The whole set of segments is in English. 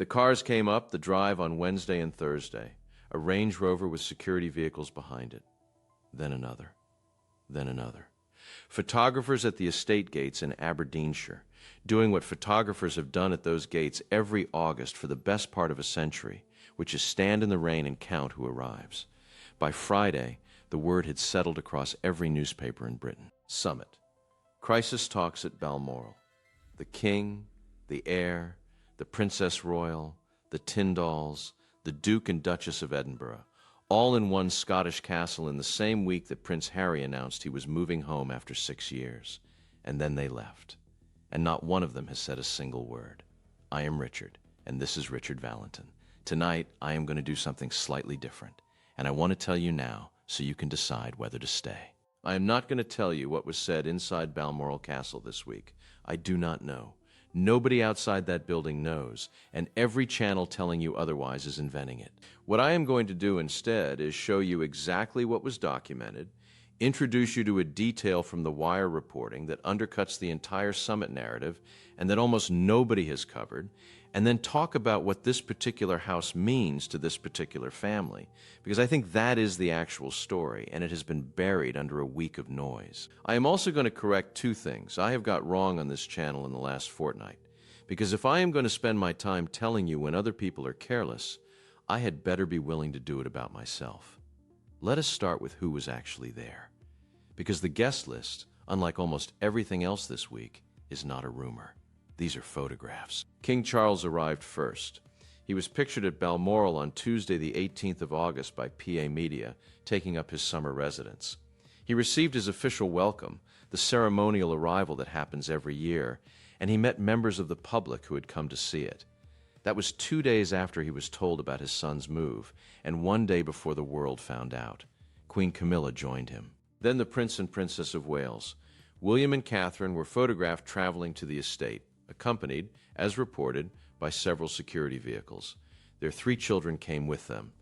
The cars came up the drive on Wednesday and Thursday, a Range Rover with security vehicles behind it. Then another. Then another. Photographers at the estate gates in Aberdeenshire, doing what photographers have done at those gates every August for the best part of a century, which is stand in the rain and count who arrives. By Friday, the word had settled across every newspaper in Britain. Summit. Crisis talks at Balmoral. The king, the heir, the Princess Royal, the Tyndalls, the Duke and Duchess of Edinburgh, all in one Scottish castle in the same week that Prince Harry announced he was moving home after 6 years. And then they left. And not one of them has said a single word. I am Richard, and this is Richard Valentin. Tonight, I am going to do something slightly different, and I want to tell you now so you can decide whether to stay. I am not going to tell you what was said inside Balmoral Castle this week. I do not know. Nobody outside that building knows, and every channel telling you otherwise is inventing it. What I am going to do instead is show you exactly what was documented, introduce you to a detail from the Wire reporting that undercuts the entire summit narrative and that almost nobody has covered, and then talk about what this particular house means to this particular family, because I think that is the actual story, and it has been buried under a week of noise. I am also going to correct two things I have got wrong on this channel in the last fortnight, because if I am going to spend my time telling you when other people are careless, I had better be willing to do it about myself. Let us start with who was actually there, because the guest list, unlike almost everything else this week, is not a rumor. These are photographs. King Charles arrived first. He was pictured at Balmoral on Tuesday, the 18th of August by PA Media, taking up his summer residence. He received his official welcome, the ceremonial arrival that happens every year, and he met members of the public who had come to see it. That was 2 days after he was told about his son's move, and 1 day before the world found out. Queen Camilla joined him. Then the Prince and Princess of Wales. William and Catherine were photographed traveling to the estate, accompanied, as reported, by several security vehicles. Their 3 children came with them.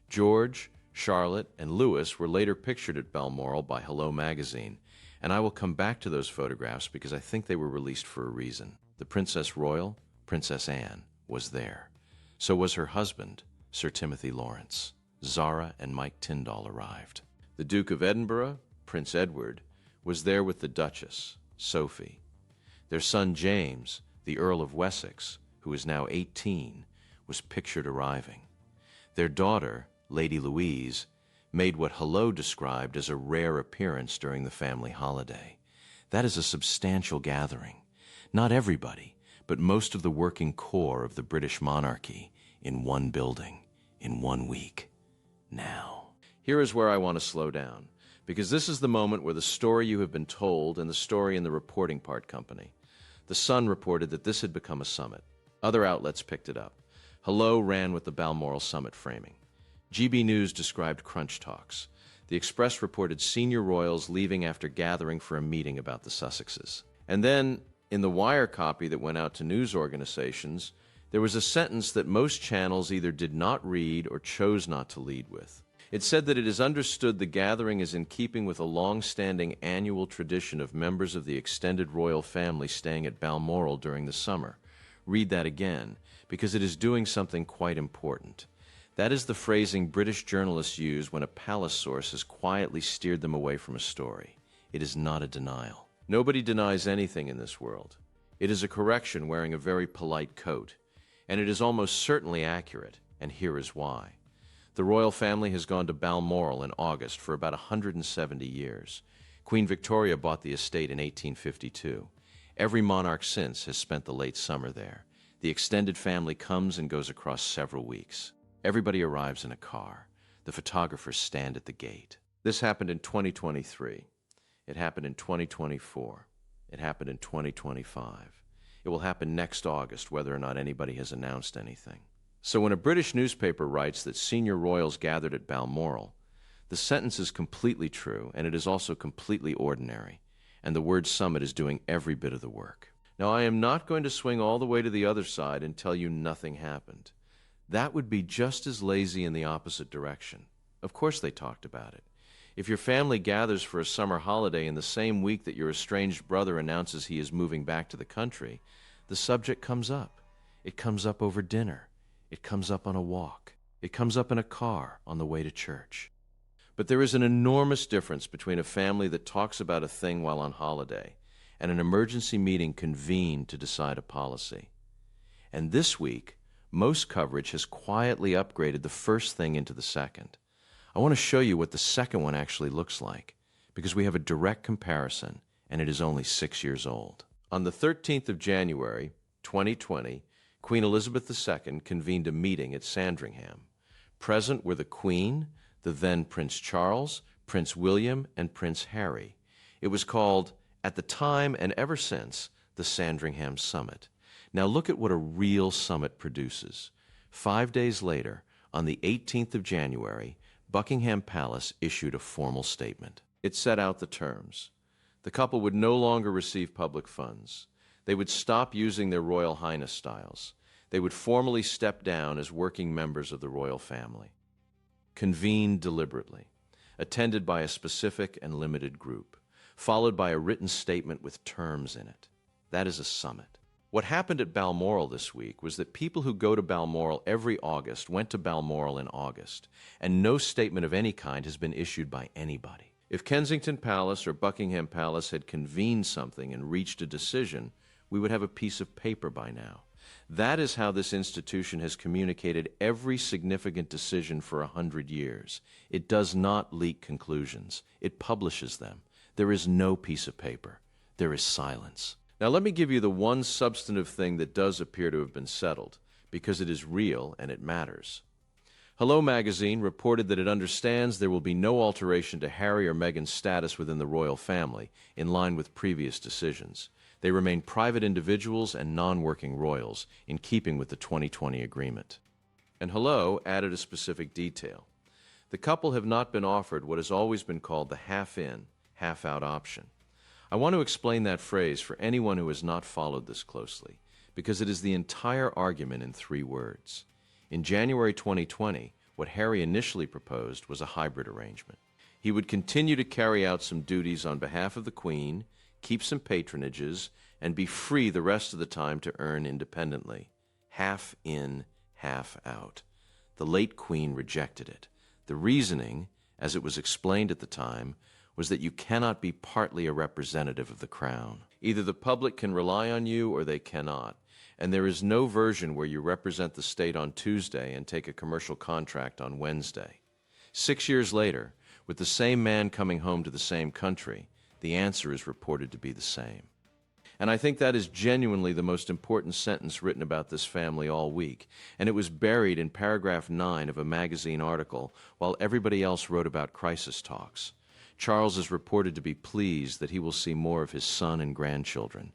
George, Charlotte, and Louis were later pictured at Balmoral by Hello magazine, and I will come back to those photographs because I think they were released for a reason. The Princess Royal, Princess Anne, was there. So was her husband, Sir Timothy Lawrence. Zara and Mike Tyndall arrived. The Duke of Edinburgh, Prince Edward, was there with the Duchess, Sophie. Their son James, the Earl of Wessex, who is now 18, was pictured arriving. Their daughter, Lady Louise, made what Hello described as a rare appearance during the family holiday. That is a substantial gathering. Not everybody, but most of the working core of the British monarchy in one building, in 1 week. Now. Here is where I want to slow down, because this is the moment where the story you have been told and the story in the reporting part company. The Sun reported that this had become a summit. Other outlets picked it up. Hello ran with the Balmoral summit framing. GB News described crunch talks. The Express reported senior royals leaving after gathering for a meeting about the Sussexes. And then, in the Wire copy that went out to news organizations, there was a sentence that most channels either did not read or chose not to lead with. It said that it is understood the gathering is in keeping with a long-standing annual tradition of members of the extended royal family staying at Balmoral during the summer. Read that again, because it is doing something quite important. That is the phrasing British journalists use when a palace source has quietly steered them away from a story. It is not a denial. Nobody denies anything in this world. It is a correction wearing a very polite coat, and it is almost certainly accurate, and here is why. The royal family has gone to Balmoral in August for about 170 years. Queen Victoria bought the estate in 1852. Every monarch since has spent the late summer there. The extended family comes and goes across several weeks. Everybody arrives in a car. The photographers stand at the gate. This happened in 2023. It happened in 2024. It happened in 2025. It will happen next August, whether or not anybody has announced anything. So when a British newspaper writes that senior royals gathered at Balmoral, the sentence is completely true, and it is also completely ordinary, and the word summit is doing every bit of the work. Now, I am not going to swing all the way to the other side and tell you nothing happened. That would be just as lazy in the opposite direction. Of course they talked about it. If your family gathers for a summer holiday in the same week that your estranged brother announces he is moving back to the country, the subject comes up. It comes up over dinner. It comes up on a walk. It comes up in a car on the way to church. But there is an enormous difference between a family that talks about a thing while on holiday and an emergency meeting convened to decide a policy. And this week, most coverage has quietly upgraded the first thing into the second. I want to show you what the second one actually looks like, because we have a direct comparison, and it is only 6 years old. On the 13th of January, 2020, Queen Elizabeth II convened a meeting at Sandringham. Present were the Queen, the then Prince Charles, Prince William, and Prince Harry. It was called, at the time and ever since, the Sandringham Summit. Now look at what a real summit produces. 5 days later, on the 18th of January, Buckingham Palace issued a formal statement. It set out the terms. The couple would no longer receive public funds. They would stop using their Royal Highness styles. They would formally step down as working members of the royal family. Convened deliberately, attended by a specific and limited group, followed by a written statement with terms in it. That is a summit. What happened at Balmoral this week was that people who go to Balmoral every August went to Balmoral in August, and no statement of any kind has been issued by anybody. If Kensington Palace or Buckingham Palace had convened something and reached a decision, we would have a piece of paper by now. That is how this institution has communicated every significant decision for 100 years. It does not leak conclusions. It publishes them. There is no piece of paper. There is silence. Now let me give you the one substantive thing that does appear to have been settled, because it is real and it matters. Hello Magazine reported that it understands there will be no alteration to Harry or Meghan's status within the royal family, in line with previous decisions. They remain private individuals and non-working royals, in keeping with the 2020 agreement. And Hello added a specific detail. The couple have not been offered what has always been called the half-in, half-out option. I want to explain that phrase for anyone who has not followed this closely, because it is the entire argument in 3 words. In January 2020, what Harry initially proposed was a hybrid arrangement. He would continue to carry out some duties on behalf of the Queen, keep some patronages, and be free the rest of the time to earn independently. Half in, half out. The late Queen rejected it. The reasoning, as it was explained at the time, was that you cannot be partly a representative of the Crown. Either the public can rely on you or they cannot, and there is no version where you represent the state on Tuesday and take a commercial contract on Wednesday. 6 years later, with the same man coming home to the same country, the answer is reported to be the same. And I think that is genuinely the most important sentence written about this family all week, and it was buried in paragraph 9 of a magazine article while everybody else wrote about crisis talks. Charles is reported to be pleased that he will see more of his son and grandchildren,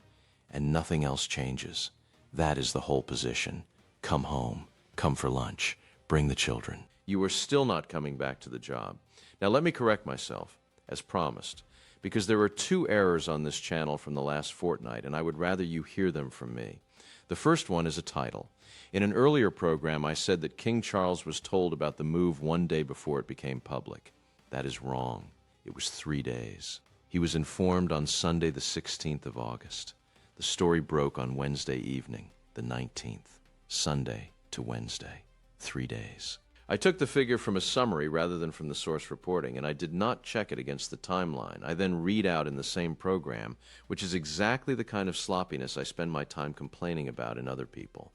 and nothing else changes. That is the whole position. Come home, come for lunch, bring the children. You are still not coming back to the job. Now let me correct myself, as promised, because there are 2 errors on this channel from the last fortnight, and I would rather you hear them from me. The first one is a title. In an earlier program, I said that King Charles was told about the move 1 day before it became public. That is wrong. It was 3 days. He was informed on Sunday, the 16th of August. The story broke on Wednesday evening, the 19th. Sunday to Wednesday. 3 days. I took the figure from a summary rather than from the source reporting, and I did not check it against the timeline. I then read out in the same program, which is exactly the kind of sloppiness I spend my time complaining about in other people.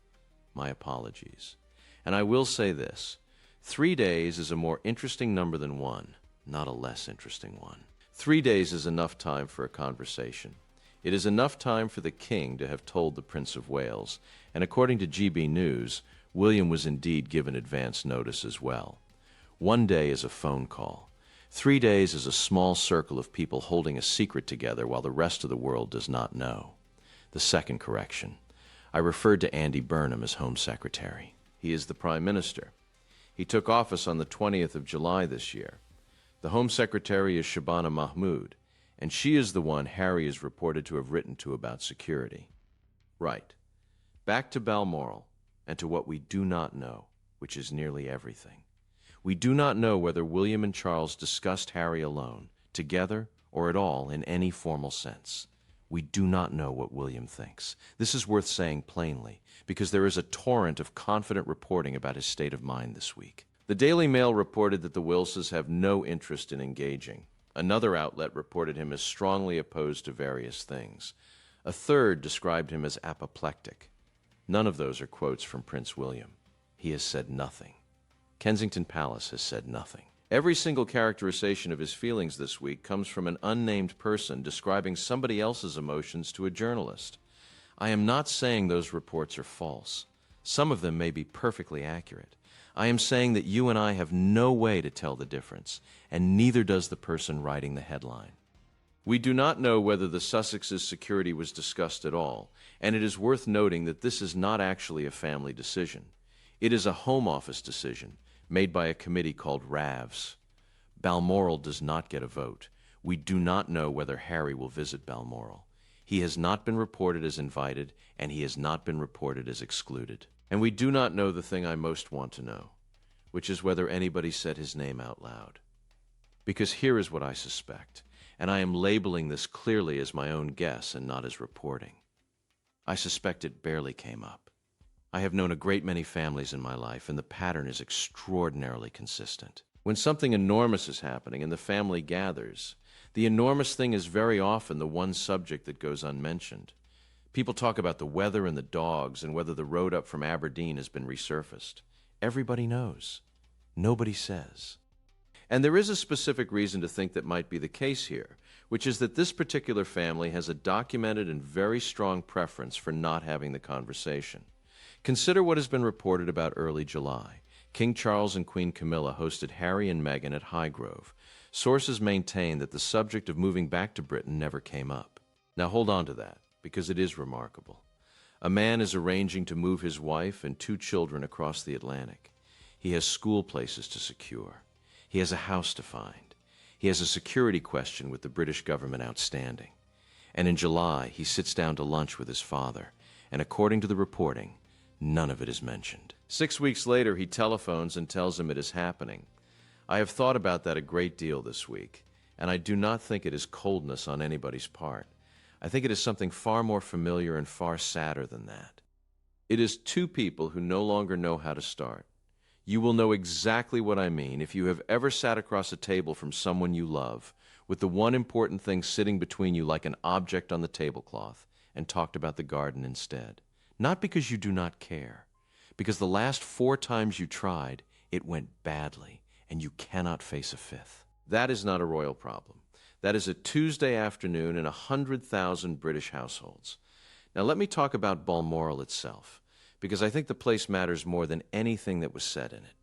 My apologies. And I will say this. 3 days is a more interesting number than 1, not a less interesting one. 3 days is enough time for a conversation. It is enough time for the King to have told the Prince of Wales, and according to GB News, William was indeed given advance notice as well. 1 day is a phone call. 3 days is a small circle of people holding a secret together while the rest of the world does not know. The second correction. I referred to Andy Burnham as Home Secretary. He is the Prime Minister. He took office on the 20th of July this year. The Home Secretary is Shabana Mahmood, and she is the one Harry is reported to have written to about security. Right. Back to Balmoral, and to what we do not know, which is nearly everything. We do not know whether William and Charles discussed Harry alone, together, or at all in any formal sense. We do not know what William thinks. This is worth saying plainly, because there is a torrent of confident reporting about his state of mind this week. The Daily Mail reported that the Wilses have no interest in engaging. Another outlet reported him as strongly opposed to various things. A third described him as apoplectic. None of those are quotes from Prince William. He has said nothing. Kensington Palace has said nothing. Every single characterization of his feelings this week comes from an unnamed person describing somebody else's emotions to a journalist. I am not saying those reports are false. Some of them may be perfectly accurate. I am saying that you and I have no way to tell the difference, and neither does the person writing the headline. We do not know whether the Sussex's security was discussed at all, and it is worth noting that this is not actually a family decision. It is a Home Office decision, made by a committee called Ravs. Balmoral does not get a vote. We do not know whether Harry will visit Balmoral. He has not been reported as invited, and he has not been reported as excluded. And we do not know the thing I most want to know, which is whether anybody said his name out loud. Because here is what I suspect, and I am labeling this clearly as my own guess and not as reporting. I suspect it barely came up. I have known a great many families in my life, and the pattern is extraordinarily consistent. When something enormous is happening and the family gathers, the enormous thing is very often the one subject that goes unmentioned. People talk about the weather and the dogs and whether the road up from Aberdeen has been resurfaced. Everybody knows. Nobody says. And there is a specific reason to think that might be the case here, which is that this particular family has a documented and very strong preference for not having the conversation. Consider what has been reported about early July. King Charles and Queen Camilla hosted Harry and Meghan at Highgrove. Sources maintain that the subject of moving back to Britain never came up. Now hold on to that, because it is remarkable. A man is arranging to move his wife and 2 children across the Atlantic. He has school places to secure. He has a house to find. He has a security question with the British government outstanding. And in July, he sits down to lunch with his father, and according to the reporting, none of it is mentioned. 6 weeks later, he telephones and tells him it is happening. I have thought about that a great deal this week, and I do not think it is coldness on anybody's part. I think it is something far more familiar and far sadder than that. It is 2 people who no longer know how to start. You will know exactly what I mean if you have ever sat across a table from someone you love, with the one important thing sitting between you like an object on the tablecloth, and talked about the garden instead. Not because you do not care, because the last 4 times you tried, it went badly, and you cannot face a 5th. That is not a royal problem. That is a Tuesday afternoon in 100,000 British households. Now let me talk about Balmoral itself, because I think the place matters more than anything that was said in it.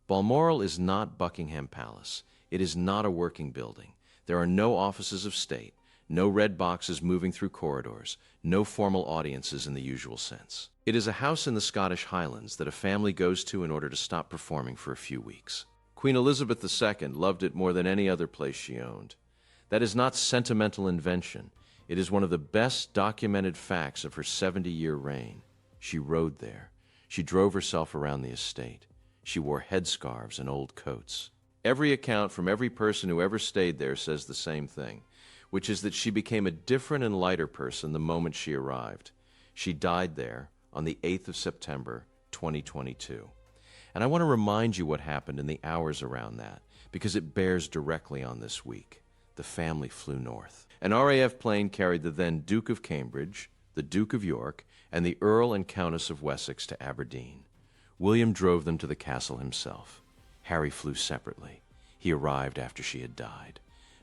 Balmoral is not Buckingham Palace. It is not a working building. There are no offices of state, no red boxes moving through corridors, no formal audiences in the usual sense. It is a house in the Scottish Highlands that a family goes to in order to stop performing for a few weeks. Queen Elizabeth II loved it more than any other place she owned. That is not sentimental invention. It is one of the best documented facts of her 70-year reign. She rode there. She drove herself around the estate. She wore headscarves and old coats. Every account from every person who ever stayed there says the same thing, which is that she became a different and lighter person the moment she arrived. She died there on the 8th of September, 2022. And I want to remind you what happened in the hours around that, because it bears directly on this week. The family flew north. An RAF plane carried the then Duke of Cambridge, the Duke of York, and the Earl and Countess of Wessex to Aberdeen. William drove them to the castle himself. Harry flew separately. He arrived after she had died.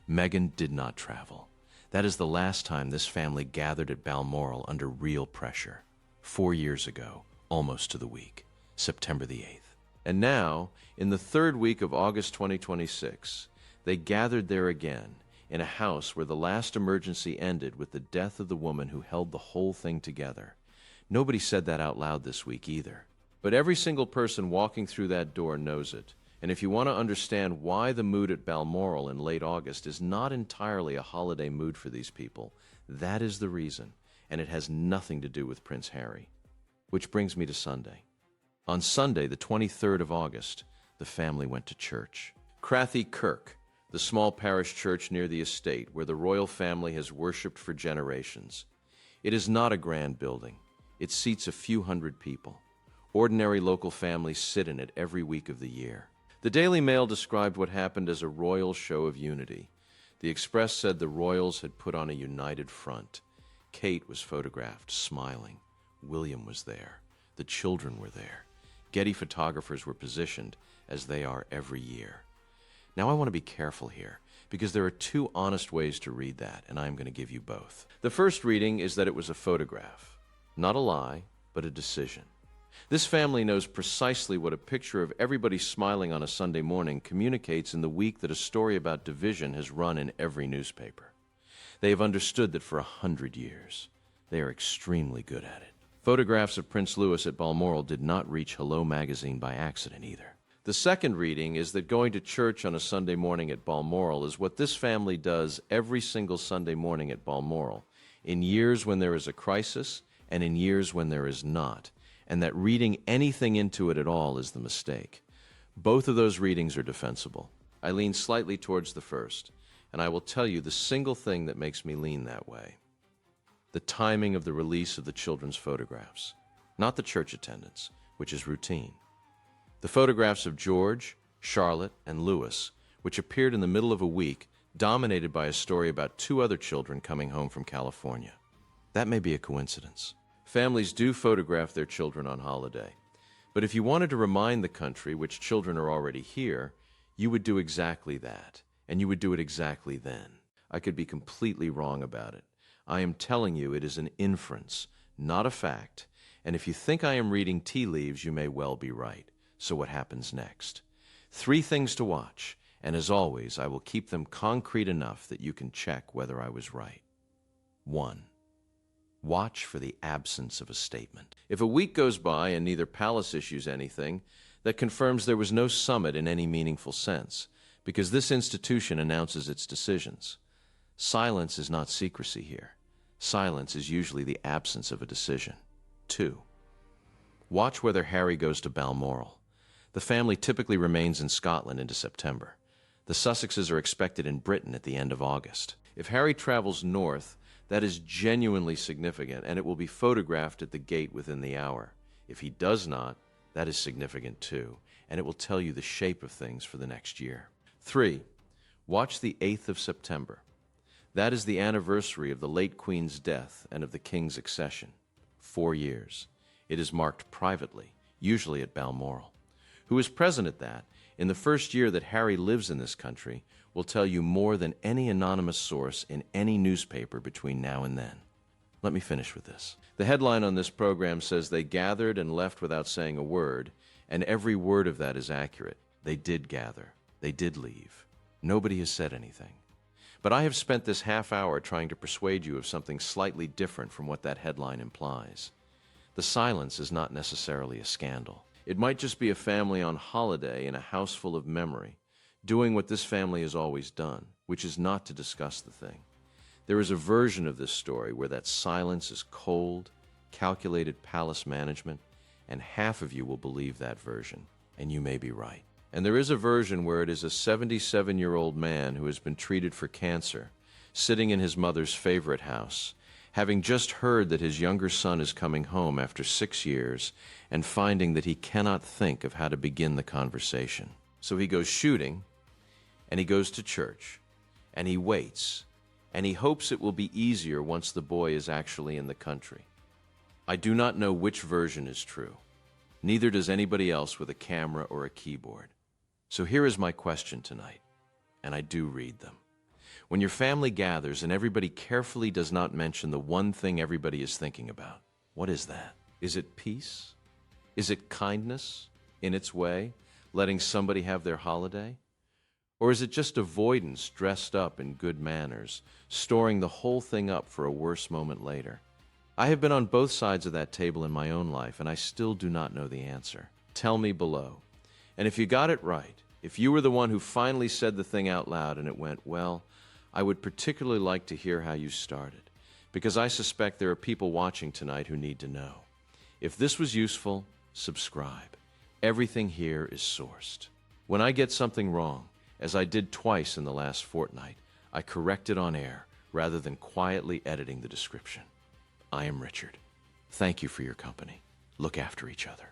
Meghan did not travel. That is the last time this family gathered at Balmoral under real pressure. 4 years ago, almost to the week, September the 8th. And now, in the 3rd week of August 2026, they gathered there again, in a house where the last emergency ended with the death of the woman who held the whole thing together. Nobody said that out loud this week either. But every single person walking through that door knows it. And if you want to understand why the mood at Balmoral in late August is not entirely a holiday mood for these people, that is the reason, and it has nothing to do with Prince Harry. Which brings me to Sunday. On Sunday, the 23rd of August, the family went to church. Crathie Kirk, the small parish church near the estate where the royal family has worshipped for generations. It is not a grand building. It seats a few hundred people. Ordinary local families sit in it every week of the year. The Daily Mail described what happened as a royal show of unity. The Express said the royals had put on a united front. Kate was photographed, smiling. William was there. The children were there. Getty photographers were positioned, as they are every year. Now I want to be careful here, because there are two honest ways to read that, and I'm going to give you both. The first reading is that it was a photograph. Not a lie, but a decision. This family knows precisely what a picture of everybody smiling on a Sunday morning communicates in the week that a story about division has run in every newspaper. They have understood that for 100 years. They are extremely good at it. Photographs of Prince Louis at Balmoral did not reach Hello magazine by accident either. The second reading is that going to church on a Sunday morning at Balmoral is what this family does every single Sunday morning at Balmoral, in years when there is a crisis and in years when there is not, and that reading anything into it at all is the mistake. Both of those readings are defensible. I lean slightly towards the first, and I will tell you the single thing that makes me lean that way. The timing of the release of the children's photographs, not the church attendance, which is routine. The photographs of George, Charlotte, and Louis, which appeared in the middle of a week, dominated by a story about two other children coming home from California. That may be a coincidence. Families do photograph their children on holiday. But if you wanted to remind the country which children are already here, you would do exactly that, and you would do it exactly then. I could be completely wrong about it. I am telling you it is an inference, not a fact, and if you think I am reading tea leaves, you may well be right. So what happens next? 3 things to watch, and as always, I will keep them concrete enough that you can check whether I was right. 1. Watch for the absence of a statement. If a week goes by and neither palace issues anything, that confirms there was no summit in any meaningful sense, because this institution announces its decisions. Silence is not secrecy here. Silence is usually the absence of a decision. 2. Watch whether Harry goes to Balmoral. The family typically remains in Scotland into September. The Sussexes are expected in Britain at the end of August. If Harry travels north, that is genuinely significant, and it will be photographed at the gate within the hour. If he does not, that is significant too, and it will tell you the shape of things for the next year. 3. Watch the 8th of September. That is the anniversary of the late Queen's death and of the King's accession. 4 years. It is marked privately, usually at Balmoral. Who is present at that, in the first year that Harry lives in this country, will tell you more than any anonymous source in any newspaper between now and then. Let me finish with this. The headline on this program says they gathered and left without saying a word, and every word of that is accurate. They did gather. They did leave. Nobody has said anything. But I have spent this half hour trying to persuade you of something slightly different from what that headline implies. The silence is not necessarily a scandal. It might just be a family on holiday in a house full of memory, doing what this family has always done, which is not to discuss the thing. There is a version of this story where that silence is cold, calculated palace management, and half of you will believe that version, and you may be right. And there is a version where it is a 77-year-old man who has been treated for cancer, sitting in his mother's favorite house, having just heard that his younger son is coming home after 6 years, and finding that he cannot think of how to begin the conversation. So he goes shooting, and he goes to church, and he waits, and he hopes it will be easier once the boy is actually in the country. I do not know which version is true. Neither does anybody else with a camera or a keyboard. So here is my question tonight, and I do read them. When your family gathers and everybody carefully does not mention the one thing everybody is thinking about, what is that? Is it peace? Is it kindness in its way, letting somebody have their holiday? Or is it just avoidance dressed up in good manners, storing the whole thing up for a worse moment later? I have been on both sides of that table in my own life, and I still do not know the answer. Tell me below. And if you got it right, if you were the one who finally said the thing out loud and it went well, I would particularly like to hear how you started, because I suspect there are people watching tonight who need to know. If this was useful, subscribe. Everything here is sourced. When I get something wrong, As I did twice in the last fortnight, I corrected on air rather than quietly editing the description. I am Richard. Thank you for your company. Look after each other.